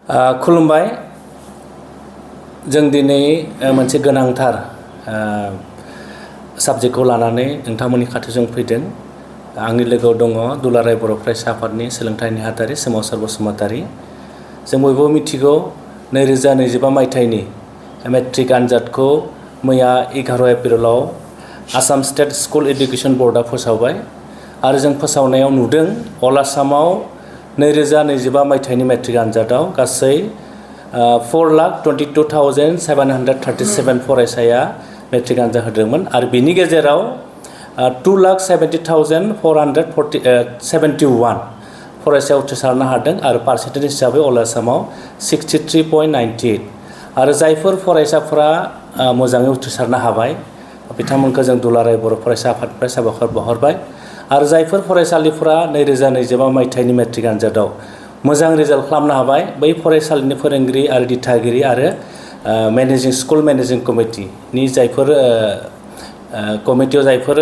खुलुमबाय जों दिनै मोनसे गोनांथार साबजेक्टखौ लानानै नोंथांमोननि खाथियाव जों फैदों। आंनि लोगोआव दङ दुलाराय बर' फरायसा आफादनि सोलोंथाइ नेहाथारि सोमावसार बसुमतारी। जों बयबो मिथिगौ 2025 मायथाइनि मेट्रिक आनजादखौ मैया 11 एप्रिलाव आसाम स्टेट स्कुल एडुकेशन बर्डआ फोसावबाय आरो जों फोसावनायाव नुदों अल आसामाव 2025 मायथाइनि मेट्रिक आनजादाव गासै 4,22,737 फरायसाया मेट्रिक आनजाद होदोंमोन आरो बिनि गेजेराव 2,70,471 फरायसाया उथ्रिसारनो हादों आरो पार्सेन्टेज हिसाबै अल आसामाव 63.98 आरो जायफोर फरायसाफोरा मोजाङै उथ्रिसारनो हाबाय बिथांमोनखौ जों दुलाराय बर' फरायसा आफादनिफ्राय साबायखर बावहरबाय आरो जायफोर फरायसालिफोरा 2025 मायथाइनि मेट्रिक आनजादाव मोजां रिजाल्ट खालामनो हाबाय बै फरायसालिनि फोरोंगिरि आरो दिथागिरि आरो स्कुल मेनेजिं कमिटिनि जायफोर कमिटियाव जायफोर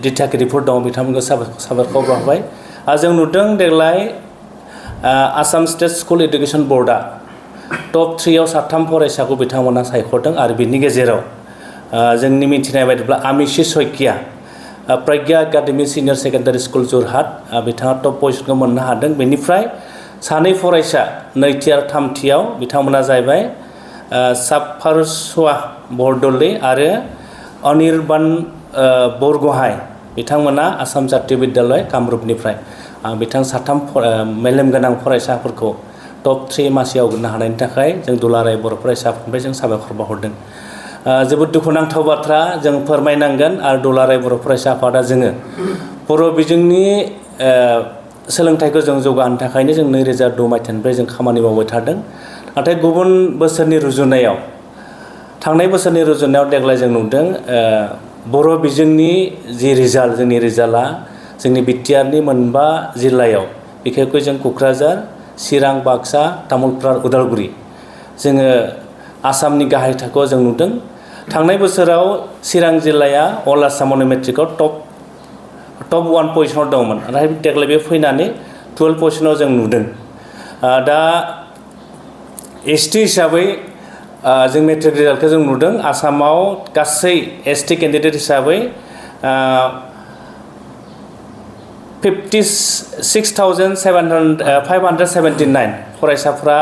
दिथागिरिफोर दं बिथांमोनखौ साबायखर बावबाय आरो जों नुदों देग्लाय आसाम स्टेट स्कुल एडुकेशन बर्डआ टप 3आव 3 फरायसाखौ बिथांमोना सायख'दों आरो बिनि गेजेराव जोंनि मिथिनाय बायदिब्ला Amishi Saikia Pragya academy senior secondary school Jorhat बिथाङा टप पजिशनखौ मोननो हादों। बेनिफ्राय सानै फरायसा नैथि आरो थामथियाव बिथांमोना जाहैबाय साफारसुवा बरदलै आरो अनिर्बान बरगहाय बिथांमोना आसाम जातीय बिद्यालय कामरुपनिफ्राय बिथां 3 मेलेमगोनां फरायसाफोरखौ टप 3 मासियाव आवग्रिनो हानायनि थाखाय जों दुलाराय बर' फरायसाफोरनिफ्राय जों साबायखर बावहरदों। जोबोद दुखुनांथाव बाथ्रा जों फोरमायनांगोन आरो दुलाराय बर' फरायसा आफादा जोङो बर' बिजोंनि सोलोंथाइखौ जों जौगाहोनो थाखायनो जों 2002 मायथाइनिफ्राय जों खामानि मावबाय थादों। नाथाय गुबुन बोसोरनि रुजुनायाव थांनाय बोसोरनि रुजुनायाव देग्लाय जों नुदों बर' बिजोंनि जि रिजाल्ट जोंनि रिजाल्टआ जोंनि बिटिआरनि 5 जिल्लायाव बिखेखै जों क'क्राझार चिरां बाक्सा तामुलपुर उदालगुरि जोङो आसामनि गाहाय थाखोआव जों नुदों। थांनाय बोसोराव चिरां जिल्लाया अल आसामावनो मेट्रिकआव टप 1 पजिशनाव दंमोन नाथाय देग्लाय बे फैनानै 12 पजिशनाव जों नुदों। दा एसटि हिसाबै जों मेट्रिक रिजाल्टखौ जों नुदों आसामाव गासै एसटि केन्डिडेट हिसाबै 56,579 फरायसाफ्रा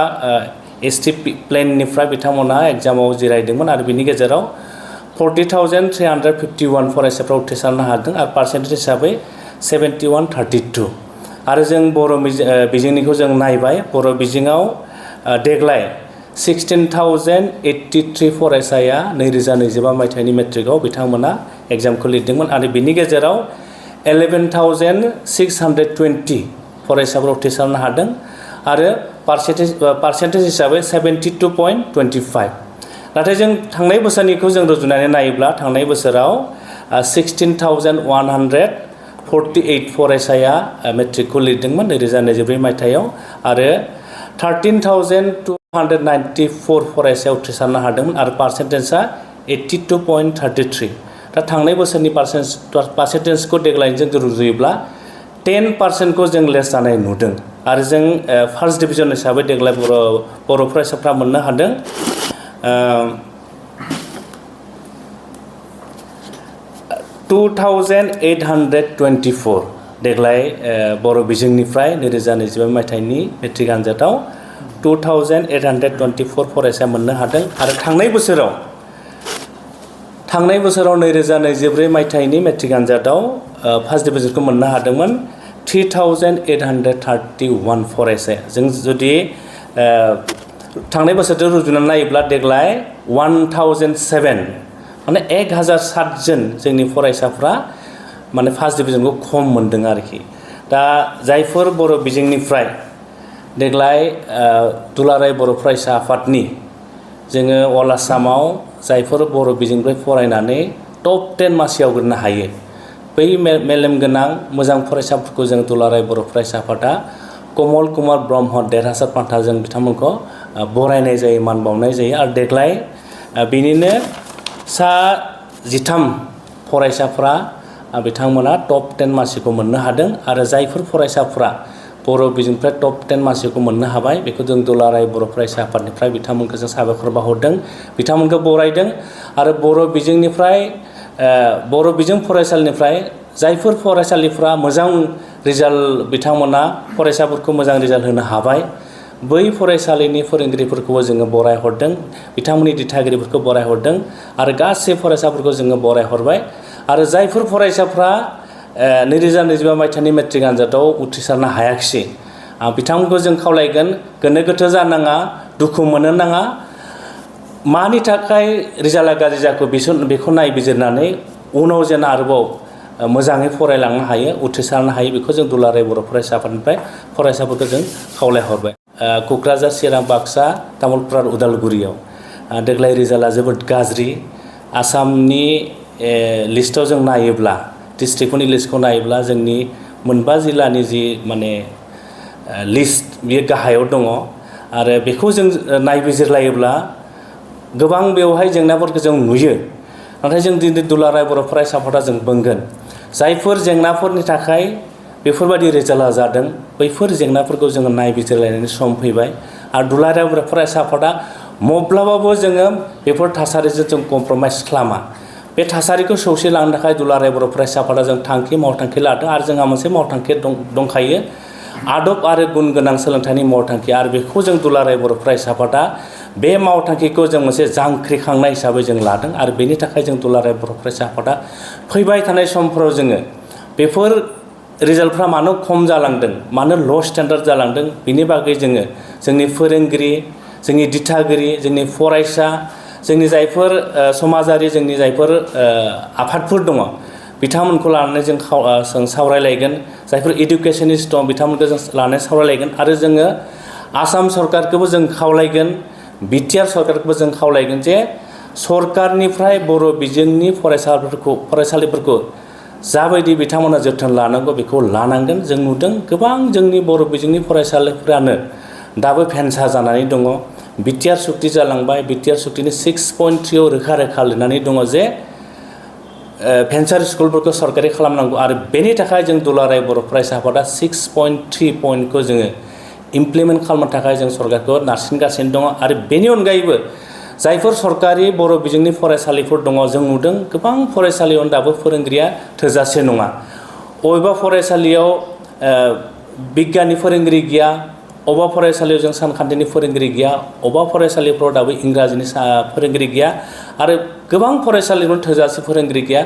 एसटि प्लेननिफ्राय बिथांमोना एग्जामाव जिरायदोंमोन आरो बिनि गेजेराव 40,351 फरायसाफ्रा उथ्रिसारनो हादों आरो पार्सेन्टेज हिसाबै 71.32 आरो जों बर' बिजोंनिखौ जों नायबाय बर' बिजोङाव देग्लाय 16,083 फरायसाया 2025 मायथाइनि मेट्रिकआव बिथांमोना एग्जामखौ लिरदोंमोन आरो बिनि गेजेराव 11,620 फरायसाफ्रा उथ्रिसारनो हादों आरो पार्सेन्टेज हिसाबै 72.25 नाथाय जों थांनाय बोसोरनिखौ जों रुजुनानै नायोब्ला थांनाय बोसोराव 16,148 फरायसाया मेट्रिकखौ लिरदोंमोन 2024 मायथाइयाव आरो 13,294 फरायसाया उथ्रिसारनो हादोंमोन आरो पार्सेन्टेजआ 82.33 दा थांनाय बोसोरनि पार्सेन्टेजखौ देग्लायजों रुजुयोब्ला 10% जों लेस जानाय नुदों आरो जों फार्स्ट डिभिजन हिसाबै देग्लाय बर' फरायसाफ्रा मोननो हादों 2,824 देग्लाय बर' बिजोंनिफ्राय 2025 मायथाइनि मेट्रिक आनजादाव 2,824 फरायसा मोननो हादों आरो थांनाय बोसोराव 2024 मायथाइनि मेट्रिक आनजादाव फार्स्ट डिभिजनखौ मोननो हादोंमोन 3,831 फरायसाया जों जुदि थांनाय बोसोरजों रुजुनानै नायोब्ला देग्लाय 1,007 माने 1,007 जन जोंनि फरायसाफ्रा माने फार्स्ट डिभिजनखौ खम मोनदों आरोखि। दा जायफोर बर' बिजोंनिफ्राय देग्लाय दुलाराय बर' फरायसा आफादनि जोङो अल आसामाव जायफोर बर' बिजोंनिफ्राय फरायनानै टप 10 मासियाव आवग्रिनो हायो बै मेलेमगोनां मोजां फरायसाफोरखौ जों दुलाराय बर' फरायसा आफादा कमल कुमार ब्रह्म देरहासार बान्थाजों बिथांमोनखौ बरायनाय जायो मान बावनाय जायो आरो देग्लाय बिनिनो 13 फरायसाफ्रा बिथांमोना टप 10 मासिखौ मोननो हादों आरो जायफोर फरायसाफ्रा बर' बिजोंनिफ्राय टप 10 मासिखौ मोननो हाबाय बेखौ जों दुलाराय बर' फरायसा आफादनिफ्राय बिथांमोनखौ जों साबायखर बावहरदों बिथांमोनखौ बरायदों आरो बर' बिजों फरायसालिनिफ्राय जायफोर फरायसालिफ्रा मोजां रिजाल्ट बिथांमोना फरायसाफोरखौ मोजां रिजाल्ट होनो हाबाय बै फरायसालिनि फोरोंगिरिफोरखौबो जोङो बरायहरदों बिथांमोननि दिथागिरिफोरखौ बरायहरदों आरो गासै फरायसाफोरखौ जोङो बरायहरबाय आरो जायफोर फरायसाफ्रा 2025 मायथाइनि मेट्रिक आनजादाव उथ्रिसारनो हायाखिसै बिथांमोनखौ जों खावलायगोन गोनो गोथो जानाङा दुखु मोननो नाङा मानि थाखाय रिजाल्टआ गाज्रि जाखो बेखौ नायबिजिरनानै उनाव जेन आरोबाव मोजाङै फरायलांनो हायो उथ्रिसारनो हायो बेखौ जों दुलाराय बर' फरायसा आफादनिफ्राय फरायसाफोरखौ जों खावलायहरबाय क'क्राझार चिरां बाक्सा तामुलपुर उदालगुरियाव देग्लाय रिजाल्टआ जोबोद गाज्रि आसामनि लिस्टआव जों नायोब्ला डिस्ट्रिक्टफोरनि लिस्टखौ नायोब्ला जोंनि मोनबा जिल्लानि जि माने लिस्ट बेयो गाहायाव दङ आरो बेखौ जों नायबिजिरलायोब्ला गोबां बेवहाय जेंनाफोरखौ जों नुयो नाथाय जों दिनै दुलाराय बर' फरायसा आफादा जों बुंगोन जायफोर जेंनाफोरनि थाखाय बेफोरबायदि रिजाल्टआ जादों बैफोर जेंनाफोरखौ जोङो नायबिजिरलायनायनि सम फैबाय आरो दुलाराय बर' फरायसा आफादा माब्लाबाबो जोङो बेफोर थासारिजों जों कमप्रमाइस खालामा बे थासारिखौ सौसिलांनो थाखाय दुलाराय बर' फरायसा आफादा जों मावथांखि लादों आरो जोंहा मोनसे मावथांखि दंखायो आदब आरो गुन गोनां सोलोंथाइनि मावथांखि आरो बेखौ जों दुलाराय बर' फरायसा आफादा बे मावथांखिखौ जों मोनसे जांख्रिखांनाय हिसाबै जों लादों आरो बेनि थाखाय जों दुलाराय बर' फरायसा आफादा फैबाय थानाय समफोराव जोङो बेफोर रिजाल्टफ्रा मानो खम जालांदों मानो ल' स्टेन्डार्ड जालांदों बिनि बागै जोङो जोंनि फोरोंगिरि जोंनि दिथागिरि जोंनि फरायसा जोंनि जायफोर समाजारि जोंनि जायफोर आफादफोर दङ बिथांमोनखौ लानानै जों सावरायलायगोन जायफोर इडुकेसनिस्ट दं बिथांमोनखौ जों लानानै सावरायलायगोन आरो जोङो आसाम सरकारखौबो जों खावलायगोन बिटिआर सरकारखौबो जों खावलायगोन जे सरकारनिफ्राय बर' बिजोंनि फरायसालिफोरखौ जाबायदि बिथांमोना जोथोन लानांगौ बेखौ लानांगोन जों नुदों गोबां जोंनि बर' बिजोंनि फरायसालिफोरानो दाबो भेन्सा जानानै दङ बिटिआर सुक्ति जालांबाय बिटिआर सुक्तिनि 6.3 रोखा रोखा लिरनानै दङ जे भेन्सार स्कुलफोरखौ सरकारि खालामनांगौ आरो बेनि थाखाय जों दुलाराय बर' फरायसा आफादा 6.3 पइन्टखौ जोङो इमप्लिमेन्ट खालामनो थाखाय जों सरकारखौ नारसिनगासिनो दङ आरो बेनि अनगायैबो जायफोर सरकारि बर' बिजोंनि फरायसालिफोर दङ जों नुदों गोबां फरायसालियाव दाबो फोरोंगिरिया थोजासे नङा बबेबा फरायसालियाव बिगियाननि फोरोंगिरि गैया अबेबा फरायसालियाव जों सानखान्थिनि फोरोंगिरि गैया अबेबा फरायसालिफ्राव दाबो इंराजिनि फोरोंगिरि गैया आरो गोबां फरायसालियावनो थोजासे फोरोंगिरि गैया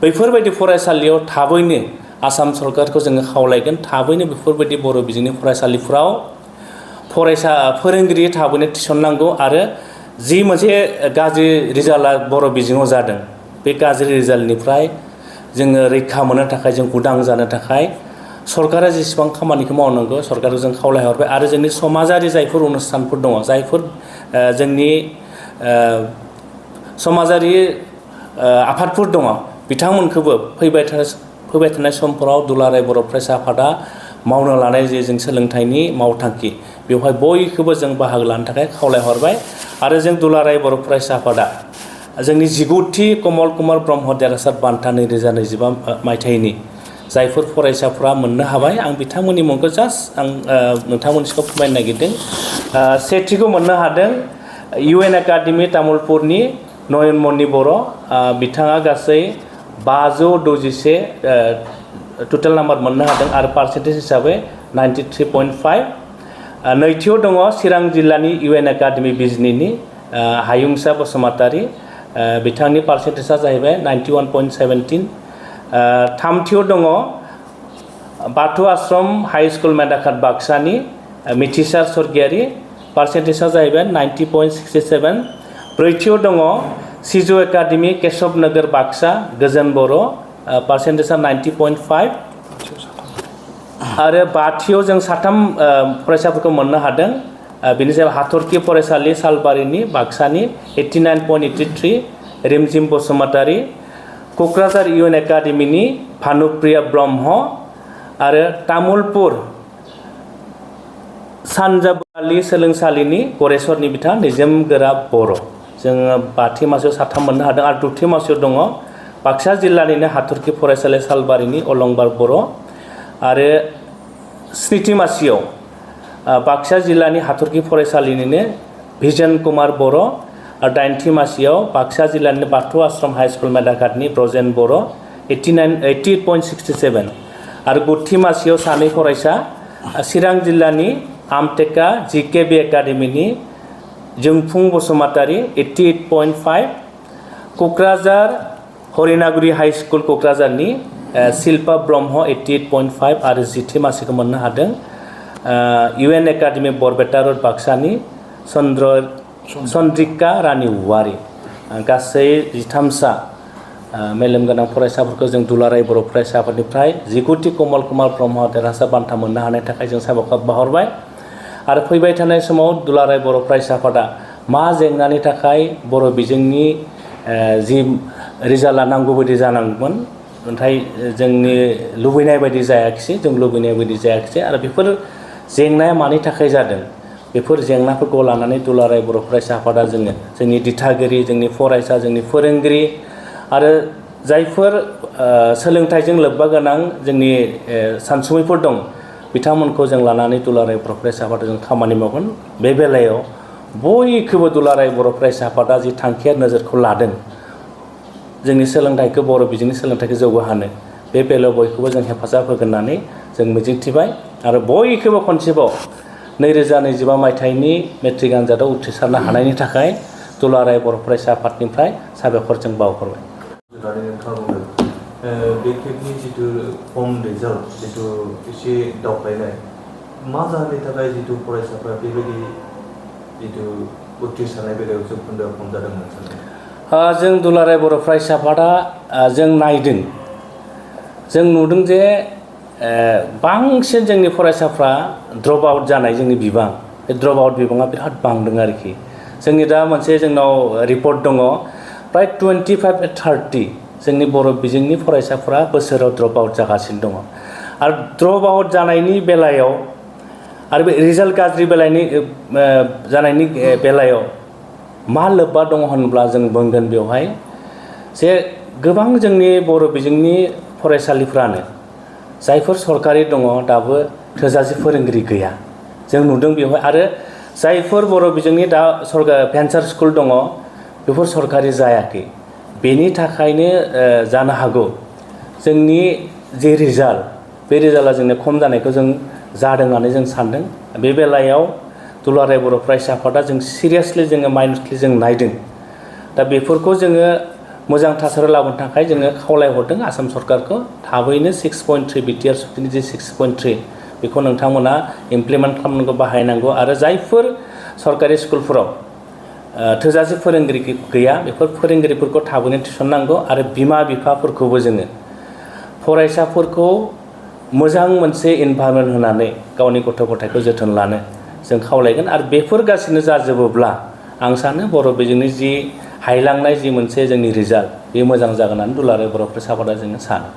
बैफोरबायदि फरायसालियाव थाबैनो आसाम सरकारखौ जोङो खावलायगोन थाबैनो बेफोरबायदि बर' बिजोंनि फरायसालिफ्राव फोरोंगिरि थाबैनो थिसननांगौ आरो जि मोनसे गाज्रि रिजाल्टआ बर' बिजोङाव जादों बे गाज्रि रिजाल्टनिफ्राय जोङो रैखा मोननो थाखाय जों उदां जानो थाखाय सरकारा जेसेबां खामानिखौ मावनांगौ सरकारखौ जों खावलायहरबाय आरो जोंनि समाजारि जायफोर अनुष्ठानफोर दङ जायफोर जोंनि समाजारि आफादफोर दङ बिथांमोनखौबो फैबाय थानाय समफोराव दुलाराय बर' फरायसा आफादा मावनो लानाय जे जों सोलोंथाइनि मावथांखि बेवहाय बयखौबो जों बाहागो लानो थाखाय खावलायहरबाय आरो जों दुलाराय बर' फरायसा आफादा जोंनि 19थि कमल कुमार ब्रह्म देरहासार बान्था 2025 मायथाइनि जायफोर फरायसाफ्रा मोननो हाबाय आं बिथांमोननि मुंखौ जास्ट आं नोंथांमोननि सिगाङाव फोरमायनो नागिरदों सेथिखौ मोननो हादों UN एकाडेमि तामुलपुरनि नयनमणि बर' बिथाङा गासै 561 टटेल नाम्बार मोननो हादों आरो पार्सेन्टेज हिसाबै 93.5 नैथियाव दङ चिरां जिल्लानि UN एकाडेमि बिजनीनि हायुंसा बसुमतारी बिथांनि पार्सेन्टेजआ जाहैबाय 91.17 थामथियाव दङ बाथौ आश्रम हाई स्कुल मेदाखात बाक्सानि मिथिसार स्वर्गियारि पार्सेन्टेजआ जाहैबाय 90.67 ब्रैथियाव दङ सिजु एकाडेमि केशव नगर बाक्सा गोजोन बर' पार्सेन्टेजआ 90.5 आरो बाथियाव जों साथाम फरायसाफोरखौ मोननो हादों बेनि सायाव हाथरखि फरायसालि सालबारिनि बाक्सानि 89.83 रिमजिम बसुमतारी क'क्राझार UN एकाडेमिनि भानुप्रिया ब्रह्म आरो तामुलपुर सानजाबालि सोलोंसालिनि गरेस्वरनि बिथां निजोम गोरा बर' जोङो बाथि मासियाव साथाम मोननो हादों आरो दथि मासियाव दङ बाक्सा जिल्लानिनो हाथरखि फरायसालि सालबारिनि अलंबार बर' आरो स्निथि मासियाव बाक्सा जिल्लानि हाथरखि फरायसालिनिनो भिजन कुमार बर' आरो 9थि मासियाव बाक्सा जिल्लानि बाथौ आश्रम हाइ स्कुल मेदाघाटनि ब्रजेन बर' 88.67 आरो 9थि मासियाव सानै फरायसा चिरां जिल्लानि आमटेका जिकेबि एकाडेमिनि जोंफुं बसुमतारी 88.5 क'क्राझार हरिनागुरि हाइ स्कुल क'क्राझारनि शिल्पा ब्रह्म 88.5 आरो 10थि मासिखौ मोननो हादों UN एकाडेमि बरपेटा रोड बाक्सानि चन्द्रिका रानी औवारी गासै 13सा मेलेमगोनां फरायसाफोरखौ जों दुलाराय बर' फरायसा आफादनिफ्राय 19थि कमल कुमार ब्रह्म देरहासार बान्था मोननो हानायनि थाखाय जों साबायखर बावहरबाय आरो फैबाय थानाय समाव दुलाराय बर' फरायसा आफादा मा जेंनानि थाखाय बर' बिजोंनि जि रिजाल्टआ नांगौ बायदि जानांगौमोन नाथाय जोंनि लुबैनाय बायदि जायाखिसै जों लुबैनाय बायदि जायाखिसै आरो बेफोर जेंनाया मानि थाखाय जादों बेफोर जेंनाफोरखौ लानानै दुलाराय बर' फरायसा आफादा जोंनि दिथागिरि जोंनि फरायसा जोंनि फोरोंगिरि आरो जायफोर सोलोंथाइजों लोब्बा गोनां जोंनि सानसुमैफोर दं बिथांमोनखौ जों लानानै दुलाराय बर' फरायसा आफादा जों खामानि मावगोन बे बेलायाव बयखौबो दुलाराय बर' फरायसा आफादा जि थांखिया नोजोरखौ लादों जोंनि सोलोंथाइखौ बर' बिजोंनि सोलोंथाइखौ जौगाहोनो बे बेलायाव बयखौबो जों हेफाजाब होगोन होननानै जों मिजिंथिबाय आरो बयखौबो खनसेबाव 2025 मायथाइनि मेट्रिक आनजादाव उथ्रिसारनो हानायनि थाखाय दुलाराय बर' फरायसा आफादनिफ्राय साबायखर जों बावहरबाय। बे खेबनि जिथु खम रिजाल्ट जिथु एसे दावख्लायनाय मा जाहोननि थाखाय जिथु फरायसाफ्रा बेबायदि जिथु उथ्रिसारनाय बेलायाव जौखोन्दोआ खम जादोंमोन जों दुलाराय बर' फरायसा आफादा जों नायदों जों नुदों जे बांसिन जोंनि फरायसाफ्रा ड्रप आउट जानाय जोंनि बिबां बे ड्रप आउट बिबाङा बिराद बांदों आरोखि जोंनि दा मोनसे जोंनाव रिपर्ट दङ प्राय 25-30 जोंनि बर' बिजोंनि फरायसाफ्रा बोसोराव ड्रप आउट जागासिनो दङ आरो ड्रप आउट जानायनि बेलायाव आरो बे रिजाल्ट गाज्रि जानायनि बेलायाव मा लोब्बा दङ होनब्ला जों बुंगोन बेवहाय जे गोबां जोंनि बर' बिजोंनि फरायसालिफ्रानो जायफोर सरकारि दङ दाबो थोजासे फोरोंगिरि गैया जों नुदों बेवहाय आरो जायफोर बर' बिजोंनि दा भेन्सार स्कुल दङ बेफोर सरकारि जायाखै बेनि थाखायनो जानो हागौ जोंनि जे रिजाल्ट बे रिजाल्टआ जोंनो खम जानायखौ जों जादों होननानै जों सानदों बे बेलायाव दुलाराय बर' फरायसा आफादा जों सिरियासलि जोङो माइन्डलि जों नायदों दा बेफोरखौ जोङो मोजां थासारियाव लाबोनो थाखाय जोङो खावलायहरदों आसाम सरकारखौ थाबैनो 6.3 बिटिआर सुक्तिनि जे 6.3 बेखौ नोंथांमोना इमप्लिमेन्ट खालामनांगौ बाहायनांगौ आरो जायफोर सरकारि स्कुलफोराव थोजासे फोरोंगिरि गैया बेफोर फोरोंगिरिफोरखौ थाबैनो थिसननांगौ आरो बिमा बिफाफोरखौबो जोङो फरायसाफोरखौ मोजां मोनसे इनभाइरनमेन्ट होनानै गावनि गथ' गथायखौ जोथोन लानो जों खावलायगोन आरो बेफोर गासिनो जाजोबोब्ला आं सानो बर' बिजोंनि जि हायलांनाय जि मोनसे जोंनि रिजाल्ट बे मोजां जागोन होननानै दुलाराय बर' फरायसा आफादा जोङो सानो।